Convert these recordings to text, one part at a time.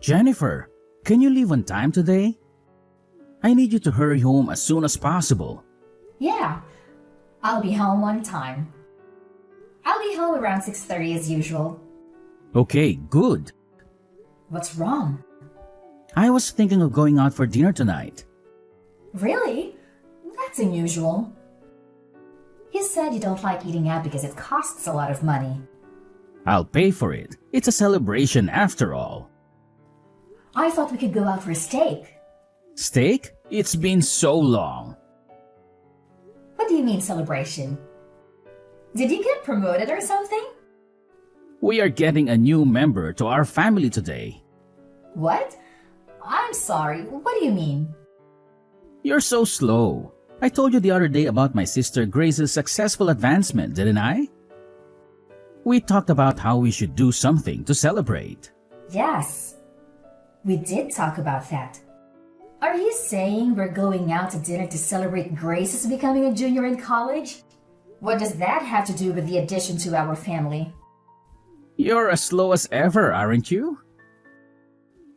Jennifer, can you leave on time today? I need you to hurry home as soon as possible. Yeah, I'll be home on time. I'll be home around 6:30 as usual. Okay, good. What's wrong? I was thinking of going out for dinner tonight. Really? That's unusual. You said you don't like eating out because it costs a lot of money. I'll pay for it. It's a celebration after all. I thought we could go out for a steak. Steak? It's been so long. What do you mean celebration? Did you get promoted or something? We are getting a new member to our family today. What? I'm sorry, what do you mean? You're so slow. I told you the other day about my sister Grace's successful advancement, didn't I? We talked about how we should do something to celebrate. Yes, we did talk about that. Are you saying we're going out to dinner to celebrate Grace's becoming a junior in college? What does that have to do with the addition to our family? You're as slow as ever, aren't you?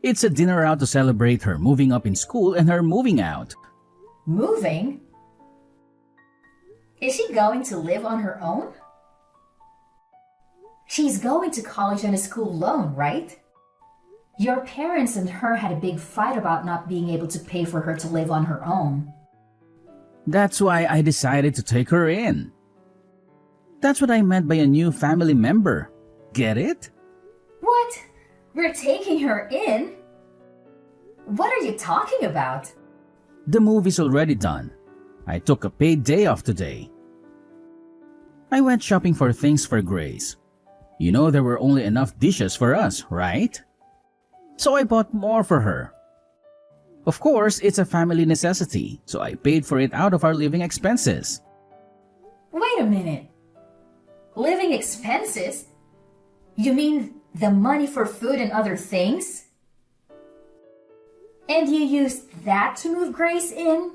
It's a dinner out to celebrate her moving up in school and her moving out. Moving? Is she going to live on her own? She's going to college on a school loan, right? Your parents and her had a big fight about not being able to pay for her to live on her own. That's why I decided to take her in. That's what I meant by a new family member. Get it? What? We're taking her in? What are you talking about? The move is already done. I took a paid day off today. I went shopping for things for Grace. You know there were only enough dishes for us, right? So I bought more for her. Of course, it's a family necessity, so I paid for it out of our living expenses. Wait a minute. Living expenses? You mean the money for food and other things? And you used that to move Grace in?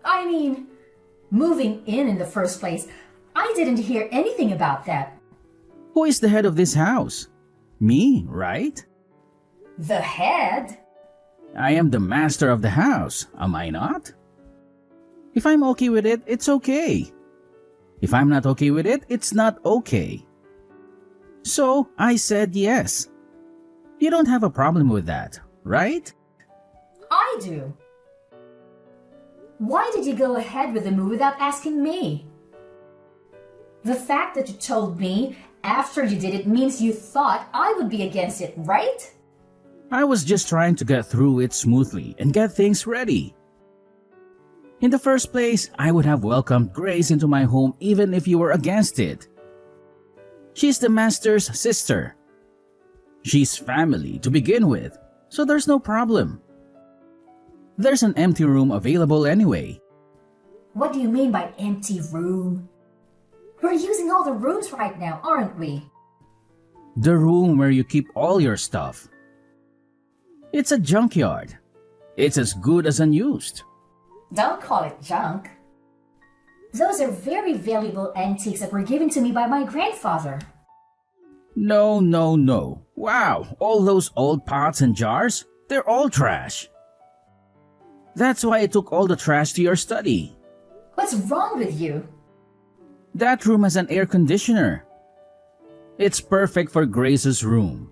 I mean, moving in the first place. I didn't hear anything about that. Who is the head of this house? Me, right? The head? I am the master of the house, am I not? If I'm okay with it, it's okay. If I'm not okay with it, it's not okay. So I said yes. You don't have a problem with that, right? I do. Why did you go ahead with the move without asking me? The fact that you told me after you did it means you thought I would be against it, right? I was just trying to get through it smoothly and get things ready. In the first place, I would have welcomed Grace into my home even if you were against it. She's the master's sister. She's family to begin with, so there's no problem. There's an empty room available anyway. What do you mean by empty room? We're using all the rooms right now, aren't we? The room where you keep all your stuff. It's a junkyard. It's as good as unused. Don't call it junk. Those are very valuable antiques that were given to me by my grandfather. No. Wow, all those old pots and jars, they're all trash. That's why I took all the trash to your study. What's wrong with you? That room has an air conditioner. It's perfect for Grace's room.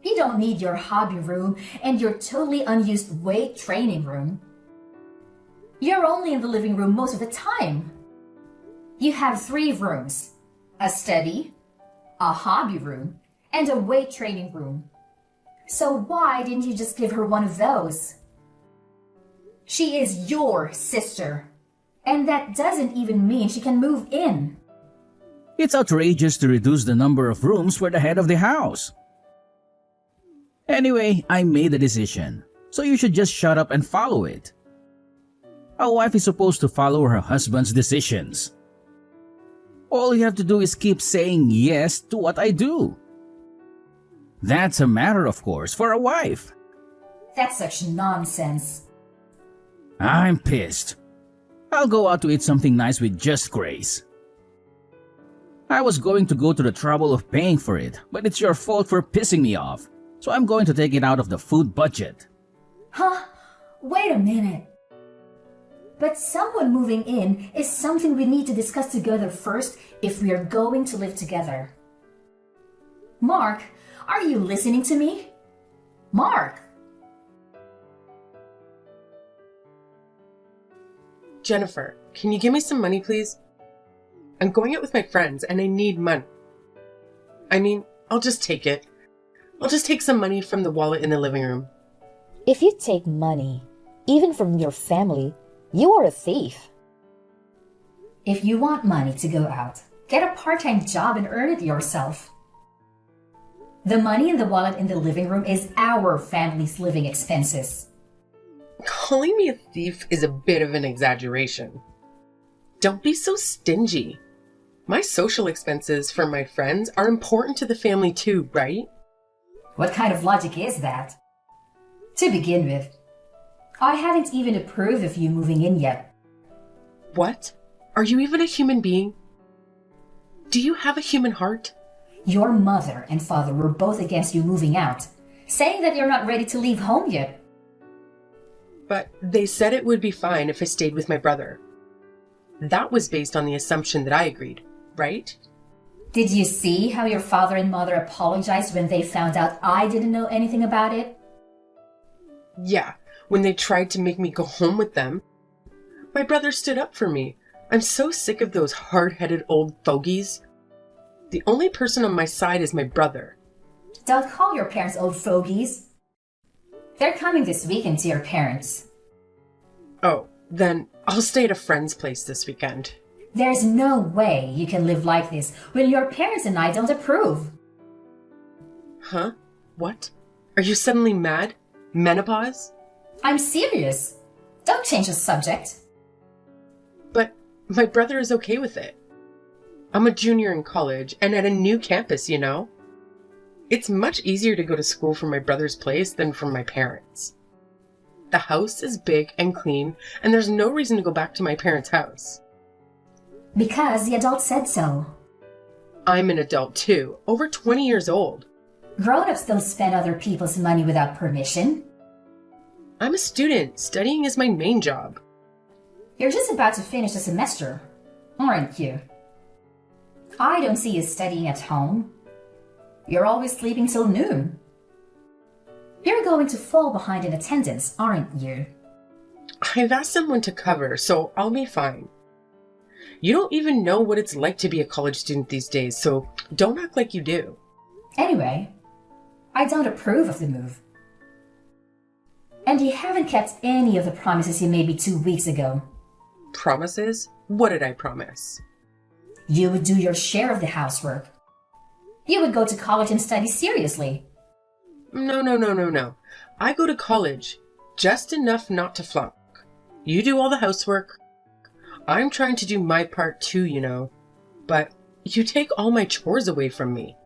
You don't need your hobby room and your totally unused weight training room. You're only in the living room most of the time. You have 3 rooms: a study, a hobby room, and a weight training room. So why didn't you just give her one of those? She is your sister, and that doesn't even mean she can move in. It's outrageous to reduce the number of rooms for the head of the house. Anyway, I made a decision, so you should just shut up and follow it. A wife is supposed to follow her husband's decisions. All you have to do is keep saying yes to what I do. That's a matter, of course, for a wife. That's such nonsense. I'm pissed. I'll go out to eat something nice with just Grace. I was going to go to the trouble of paying for it, but it's your fault for pissing me off. so I'm going to take it out of the food budget. Huh? Wait a minute. But someone moving in is something we need to discuss together first if we are going to live together. Mark, are you listening to me? Mark! Jennifer, can you give me some money, please? I'm going out with my friends and I need money. I mean, I'll just take it. I'll just take some money from the wallet in the living room. If you take money, even from your family, you are a thief. If you want money to go out, get a part-time job and earn it yourself. The money in the wallet in the living room is our family's living expenses. Calling me a thief is a bit of an exaggeration. Don't be so stingy. My social expenses for my friends are important to the family too, right? What kind of logic is that? To begin with, I haven't even approved of you moving in yet. What? Are you even a human being? Do you have a human heart? Your mother and father were both against you moving out, saying that you're not ready to leave home yet. But they said it would be fine if I stayed with my brother. That was based on the assumption that I agreed, right? Did you see how your father and mother apologized when they found out I didn't know anything about it? Yeah, when they tried to make me go home with them. My brother stood up for me. I'm so sick of those hard-headed old fogies. The only person on my side is my brother. Don't call your parents old fogies. They're coming this weekend to your parents. Oh, then I'll stay at a friend's place this weekend. There's no way you can live like this when your parents and I don't approve. Huh? What? Are you suddenly mad? Menopause? I'm serious. Don't change the subject. But my brother is okay with it. I'm a junior in college and at a new campus, you know? It's much easier to go to school from my brother's place than from my parents'. The house is big and clean, and there's no reason to go back to my parents' house. Because the adult said so. I'm an adult too, over 20 years old. Grown-ups don't spend other people's money without permission. I'm a student. Studying is my main job. You're just about to finish the semester, aren't you? I don't see you studying at home. You're always sleeping till noon. You're going to fall behind in attendance, aren't you? I've asked someone to cover, so I'll be fine. You don't even know what it's like to be a college student these days, so don't act like you do. Anyway, I don't approve of the move. And you haven't kept any of the promises you made me 2 weeks ago. Promises? What did I promise? You would do your share of the housework. You would go to college and study seriously. No. I go to college. Just enough not to flunk. You do all the housework. I'm trying to do my part too, you know. But you take all my chores away from me.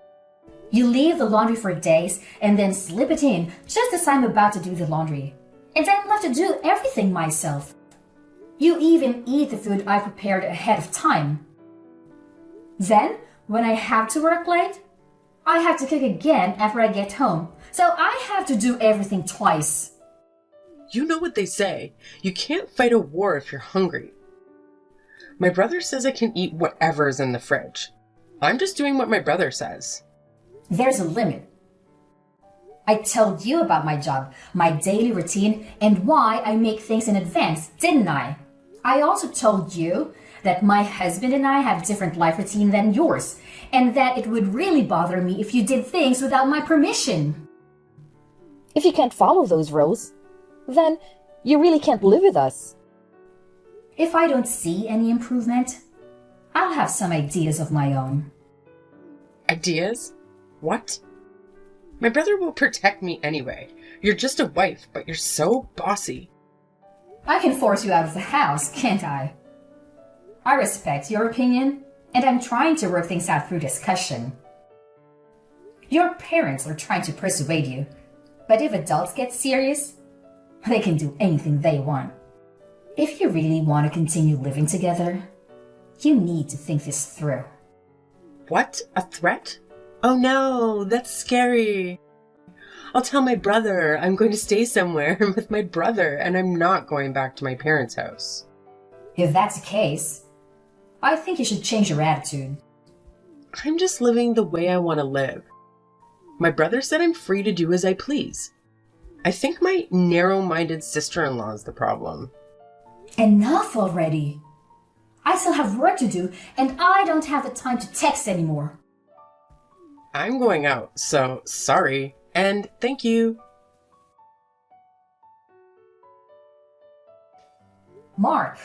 You leave the laundry for days and then slip it in just as I'm about to do the laundry. And I'm left to do everything myself. You even eat the food I prepared ahead of time. Then, when I have to work late, I have to cook again after I get home. So I have to do everything twice. You know what they say. You can't fight a war if you're hungry. My brother says I can eat whatever is in the fridge. I'm just doing what my brother says. There's a limit. I told you about my job, my daily routine, and why I make things in advance, didn't I? I also told you that my husband and I have different life routine than yours, and that it would really bother me if you did things without my permission. If you can't follow those rules, then you really can't live with us. If I don't see any improvement, I'll have some ideas of my own. Ideas? What? My brother will protect me anyway. You're just a wife, but you're so bossy. I can force you out of the house, can't I? I respect your opinion, and I'm trying to work things out through discussion. Your parents are trying to persuade you, but if adults get serious, they can do anything they want. If you really want to continue living together, you need to think this through. What? A threat? Oh no, that's scary. I'll tell my brother I'm going to stay somewhere with my brother and I'm not going back to my parents' house. If that's the case, I think you should change your attitude. I'm just living the way I want to live. My brother said I'm free to do as I please. I think my narrow-minded sister-in-law is the problem. Enough already. I still have work to do, and I don't have the time to text anymore. I'm going out, so sorry, and thank you. Mark,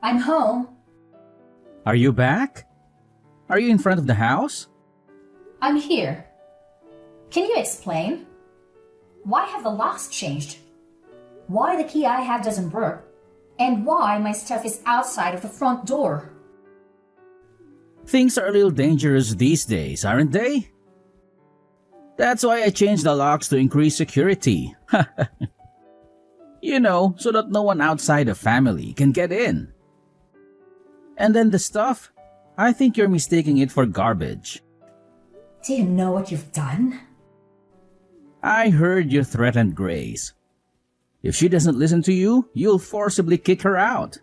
I'm home. Are you back? Are you in front of the house? I'm here. Can you explain? Why have the locks changed? Why the key I have doesn't work? And why my stuff is outside of the front door? Things are a little dangerous these days, aren't they? That's why I changed the locks to increase security. You know, so that no one outside the family can get in. And then the stuff, I think you're mistaking it for garbage. Do you know what you've done? I heard you threatened Grace. If she doesn't listen to you, you'll forcibly kick her out.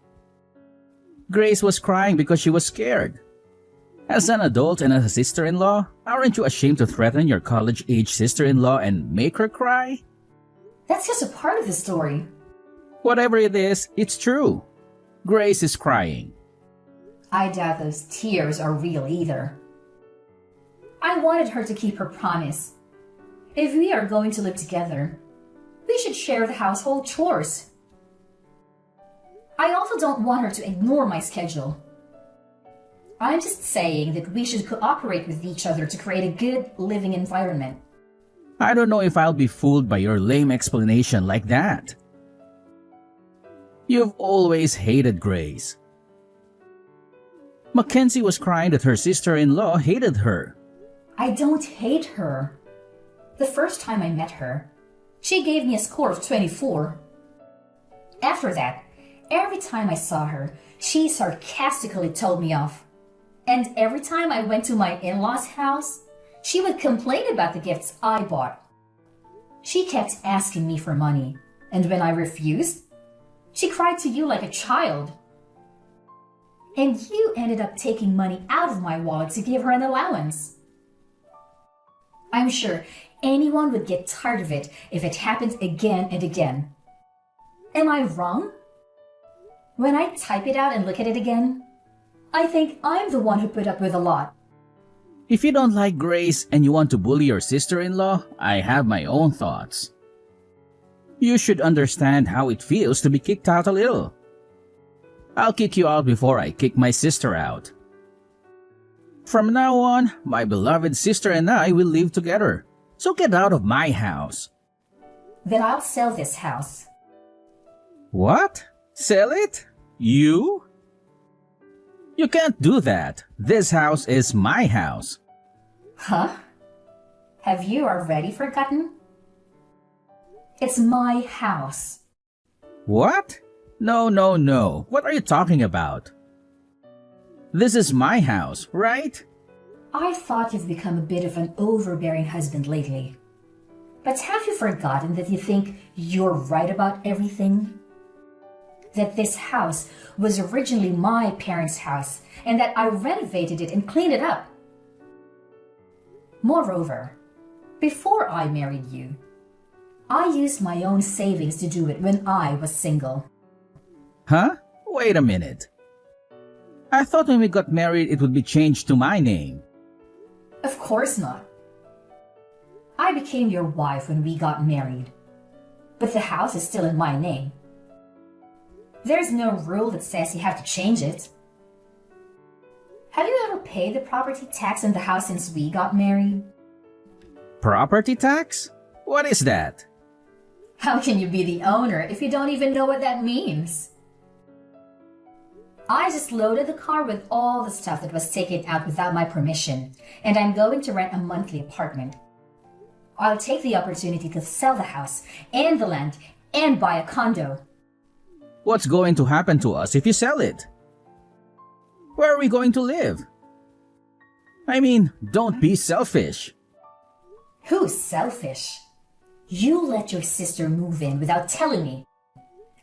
Grace was crying because she was scared. As an adult and as a sister-in-law, aren't you ashamed to threaten your college-age sister-in-law and make her cry? That's just a part of the story. Whatever it is, it's true. Grace is crying. I doubt those tears are real either. I wanted her to keep her promise. If we are going to live together, we should share the household chores. I also don't want her to ignore my schedule. I'm just saying that we should cooperate with each other to create a good living environment. I don't know if I'll be fooled by your lame explanation like that. You've always hated Grace. Mackenzie was crying that her sister-in-law hated her. I don't hate her. The first time I met her, she gave me a score of 24. After that, every time I saw her, she sarcastically told me off. And every time I went to my in-laws' house, she would complain about the gifts I bought. She kept asking me for money, and when I refused, she cried to you like a child. And you ended up taking money out of my wallet to give her an allowance. I'm sure anyone would get tired of it if it happened again and again. Am I wrong? When I type it out and look at it again, I think I'm the one who put up with a lot. If you don't like Grace and you want to bully your sister-in-law, I have my own thoughts. You should understand how it feels to be kicked out a little. I'll kick you out before I kick my sister out. From now on, my beloved sister and I will live together. So get out of my house. Then I'll sell this house. What? Sell it? You? You can't do that. This house is my house. Huh? Have you already forgotten? It's my house. What? No. What are you talking about? This is my house, right? I thought you've become a bit of an overbearing husband lately. But have you forgotten that you think you're right about everything? That this house was originally my parents' house and that I renovated it and cleaned it up. Moreover, before I married you, I used my own savings to do it when I was single. Huh? Wait a minute. I thought when we got married it would be changed to my name. Of course not. I became your wife when we got married, but the house is still in my name. There's no rule that says you have to change it. Have you ever paid the property tax on the house since we got married? Property tax? What is that? How can you be the owner if you don't even know what that means? I just loaded the car with all the stuff that was taken out without my permission, and I'm going to rent a monthly apartment. I'll take the opportunity to sell the house and the land and buy a condo. What's going to happen to us if you sell it? Where are we going to live? I mean, don't be selfish. Who's selfish? You let your sister move in without telling me.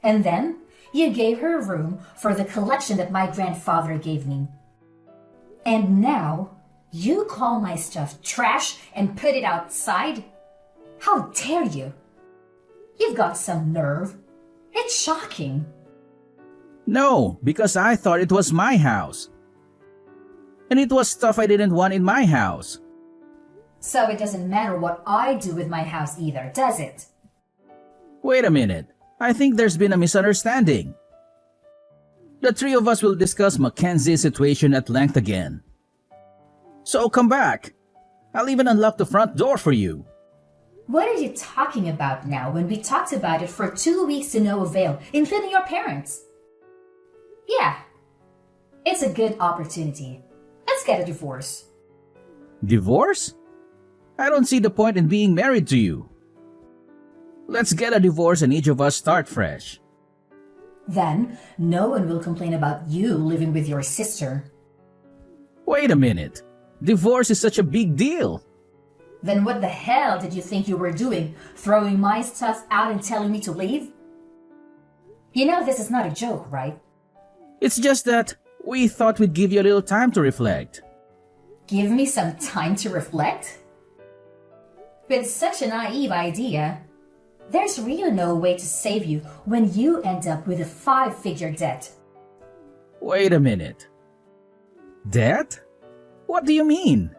And then you gave her a room for the collection that my grandfather gave me. And now you call my stuff trash and put it outside? How dare you? You've got some nerve. It's shocking. No, because I thought it was my house. And it was stuff I didn't want in my house. So it doesn't matter what I do with my house either, does it? Wait a minute. I think there's been a misunderstanding. The three of us will discuss Mackenzie's situation at length again. So come back. I'll even unlock the front door for you. What are you talking about now when we talked about it for 2 weeks to no avail, including your parents? Yeah, it's a good opportunity. Let's get a divorce. Divorce? I don't see the point in being married to you. Let's get a divorce and each of us start fresh. Then, no one will complain about you living with your sister. Wait a minute. Divorce is such a big deal. Then what the hell did you think you were doing, throwing my stuff out and telling me to leave? You know this is not a joke, right? It's just that we thought we'd give you a little time to reflect. Give me some time to reflect? With such a naive idea, there's really no way to save you when you end up with a 5-figure debt. Wait a minute. Debt? What do you mean?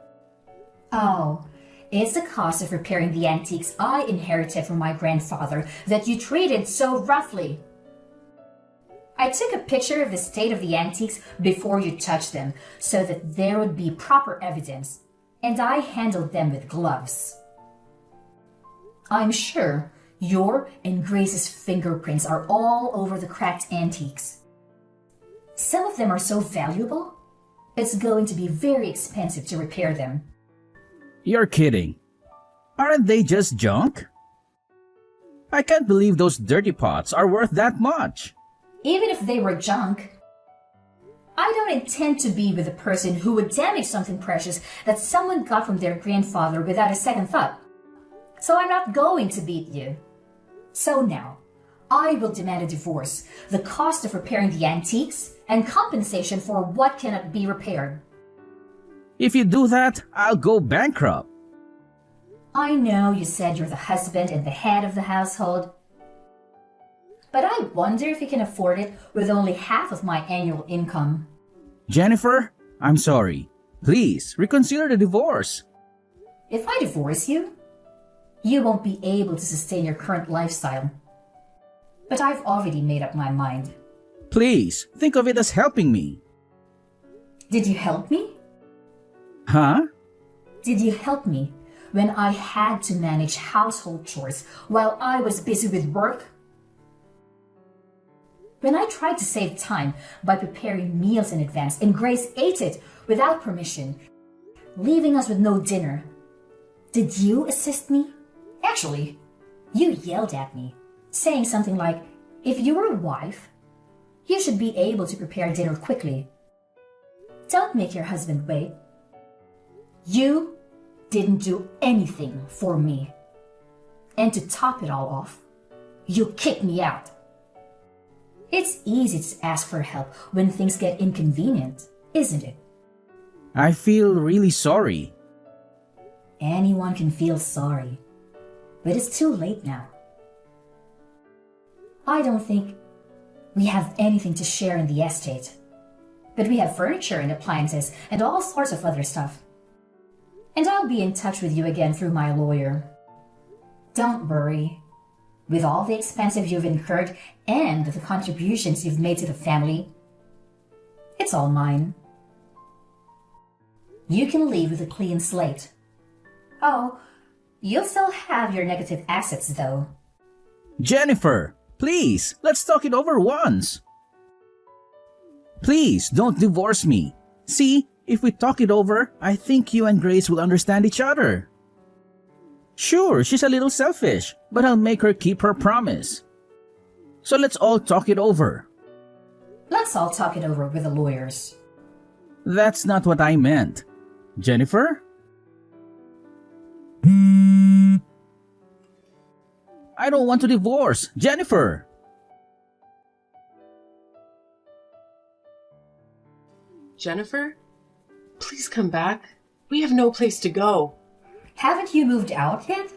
Oh, it's the cost of repairing the antiques I inherited from my grandfather that you treated so roughly. I took a picture of the state of the antiques before you touched them so that there would be proper evidence, and I handled them with gloves. I'm sure your and Grace's fingerprints are all over the cracked antiques. Some of them are so valuable, it's going to be very expensive to repair them. You're kidding. Aren't they just junk? I can't believe those dirty pots are worth that much. Even if they were junk, I don't intend to be with a person who would damage something precious that someone got from their grandfather without a second thought. So I'm not going to beat you. So now, I will demand a divorce, the cost of repairing the antiques, and compensation for what cannot be repaired. If you do that, I'll go bankrupt. I know you said you're the husband and the head of the household, but I wonder if you can afford it with only half of my annual income. Jennifer, I'm sorry. Please, reconsider the divorce. If I divorce you, you won't be able to sustain your current lifestyle. But I've already made up my mind. Please, think of it as helping me. Did you help me? Huh? Did you help me when I had to manage household chores while I was busy with work? When I tried to save time by preparing meals in advance and Grace ate it without permission, leaving us with no dinner, did you assist me? Actually, you yelled at me, saying something like, if you were a wife, you should be able to prepare dinner quickly. Don't make your husband wait. You didn't do anything for me. And to top it all off, you kicked me out. It's easy to ask for help when things get inconvenient, isn't it? I feel really sorry. Anyone can feel sorry, but it's too late now. I don't think we have anything to share in the estate, but we have furniture and appliances and all sorts of other stuff. And I'll be in touch with you again through my lawyer. Don't worry. With all the expenses you've incurred and the contributions you've made to the family, it's all mine. You can leave with a clean slate. Oh, you'll still have your negative assets though. Jennifer, please, let's talk it over once. Please, don't divorce me. See, if we talk it over, I think you and Grace will understand each other. Sure, she's a little selfish, but I'll make her keep her promise. So let's all talk it over. Let's all talk it over with the lawyers. That's not what I meant. Jennifer? I don't want to divorce Jennifer. Jennifer, please come back. We have no place to go. Haven't you moved out yet?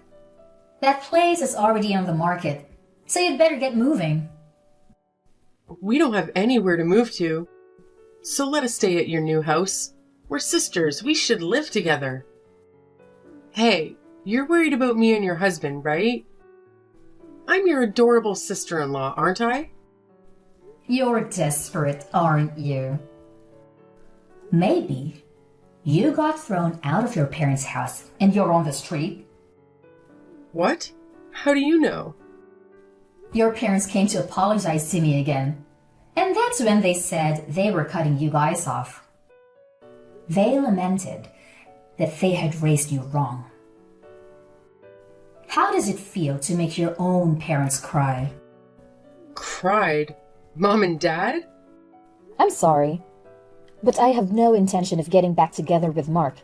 That place is already on the market, so you'd better get moving. We don't have anywhere to move to. So let us stay at your new house. We're sisters. We should live together. Hey, you're worried about me and your husband, right? I'm your adorable sister-in-law, aren't I? You're desperate, aren't you? Maybe you got thrown out of your parents' house and you're on the street. What? How do you know? Your parents came to apologize to me again, and that's when they said they were cutting you guys off. They lamented that they had raised you wrong. How does it feel to make your own parents cry? Cried? Mom and Dad? I'm sorry, but I have no intention of getting back together with Mark.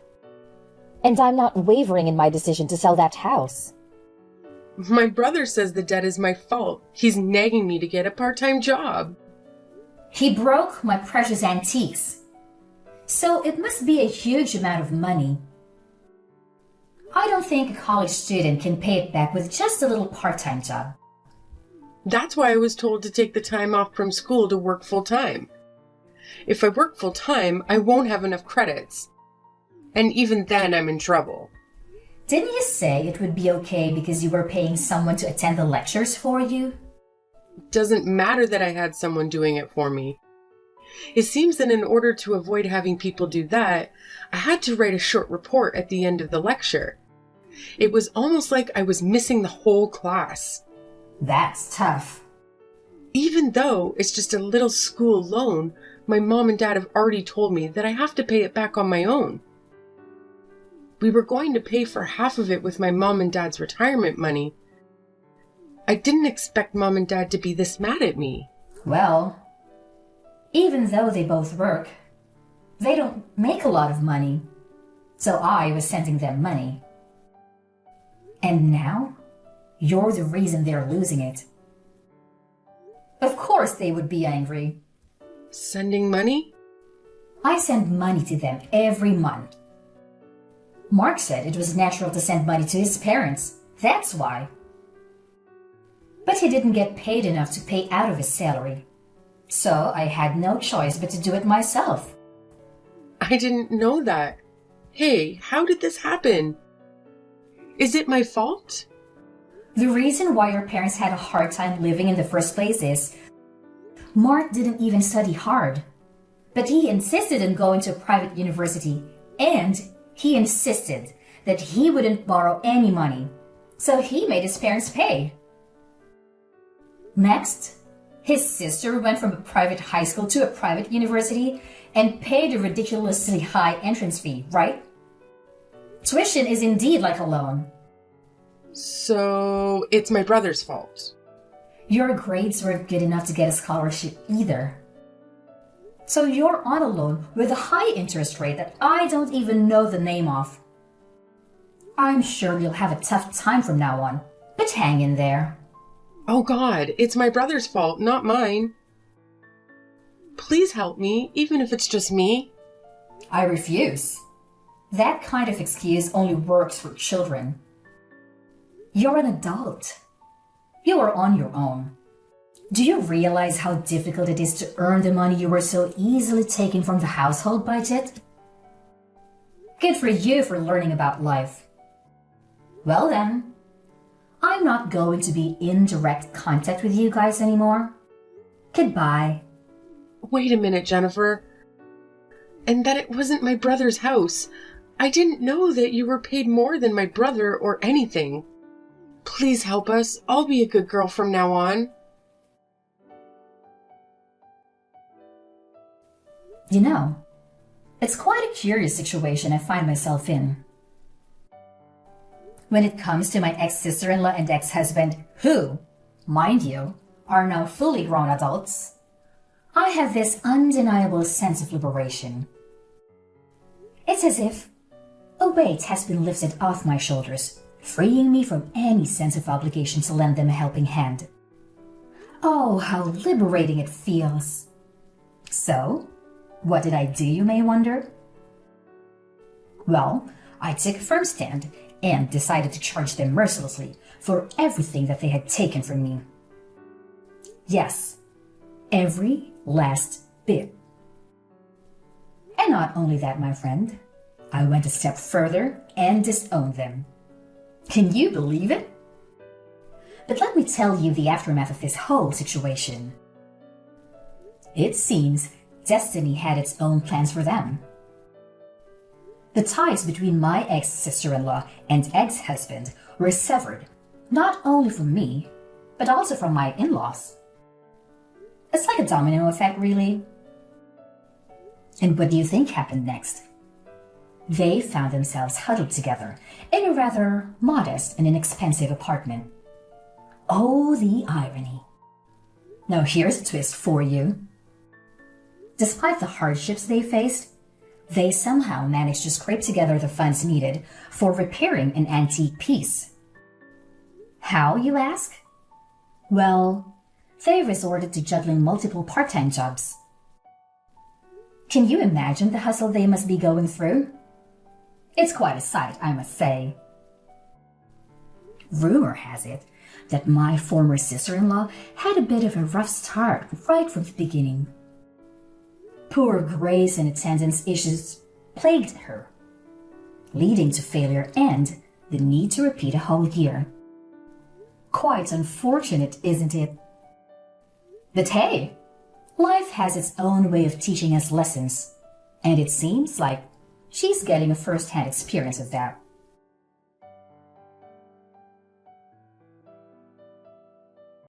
And I'm not wavering in my decision to sell that house. My brother says the debt is my fault. He's nagging me to get a part-time job. He broke my precious antiques, so it must be a huge amount of money. I don't think a college student can pay it back with just a little part-time job. That's why I was told to take the time off from school to work full-time. If I work full-time, I won't have enough credits. And even then, I'm in trouble. Didn't you say it would be okay because you were paying someone to attend the lectures for you? Doesn't matter that I had someone doing it for me. It seems that in order to avoid having people do that, I had to write a short report at the end of the lecture. It was almost like I was missing the whole class. That's tough. Even though it's just a little school loan, my mom and dad have already told me that I have to pay it back on my own. We were going to pay for half of it with my mom and dad's retirement money. I didn't expect mom and dad to be this mad at me. Well, even though they both work, they don't make a lot of money. So I was sending them money. And now, you're the reason they're losing it. Of course they would be angry. Sending money? I send money to them every month. Mark said it was natural to send money to his parents. That's why. But he didn't get paid enough to pay out of his salary. So I had no choice but to do it myself. I didn't know that. Hey, how did this happen? Is it my fault? The reason why your parents had a hard time living in the first place is Mark didn't even study hard. But he insisted on going to a private university, and he insisted that he wouldn't borrow any money. So he made his parents pay. Next, his sister went from a private high school to a private university and paid a ridiculously high entrance fee, right? Tuition is indeed like a loan. So it's my brother's fault. Your grades weren't good enough to get a scholarship either. So you're on a loan with a high interest rate that I don't even know the name of. I'm sure you'll have a tough time from now on, but hang in there. Oh God, it's my brother's fault, not mine. Please help me, even if it's just me. I refuse. That kind of excuse only works for children. You're an adult. You are on your own. Do you realize how difficult it is to earn the money you were so easily taking from the household budget? Good for you for learning about life. Well then, I'm not going to be in direct contact with you guys anymore. Goodbye. Wait a minute, Jennifer. And that it wasn't my brother's house. I didn't know that you were paid more than my brother or anything. Please help us. I'll be a good girl from now on. You know, it's quite a curious situation I find myself in. When it comes to my ex-sister-in-law and ex-husband, who, mind you, are now fully grown adults, I have this undeniable sense of liberation. It's as if a weight has been lifted off my shoulders freeing me from any sense of obligation to lend them a helping hand. Oh, how liberating it feels. So, what did I do, you may wonder? Well, I took a firm stand and decided to charge them mercilessly for everything that they had taken from me. Yes, every last bit. And not only that, my friend, I went a step further and disowned them. Can you believe it? But let me tell you the aftermath of this whole situation. It seems destiny had its own plans for them. The ties between my ex-sister-in-law and ex-husband were severed, not only from me, but also from my in-laws. It's like a domino effect, really. And what do you think happened next? They found themselves huddled together in a rather modest and inexpensive apartment. Oh, the irony. Now here's a twist for you. Despite the hardships they faced, they somehow managed to scrape together the funds needed for repairing an antique piece. How, you ask? Well, they resorted to juggling multiple part-time jobs. Can you imagine the hustle they must be going through? It's quite a sight, I must say. Rumor has it that my former sister-in-law had a bit of a rough start right from the beginning. Poor Grace and attendance issues plagued her, leading to failure and the need to repeat a whole year. Quite unfortunate, isn't it? But hey, life has its own way of teaching us lessons, and it seems like she's getting a first-hand experience of that.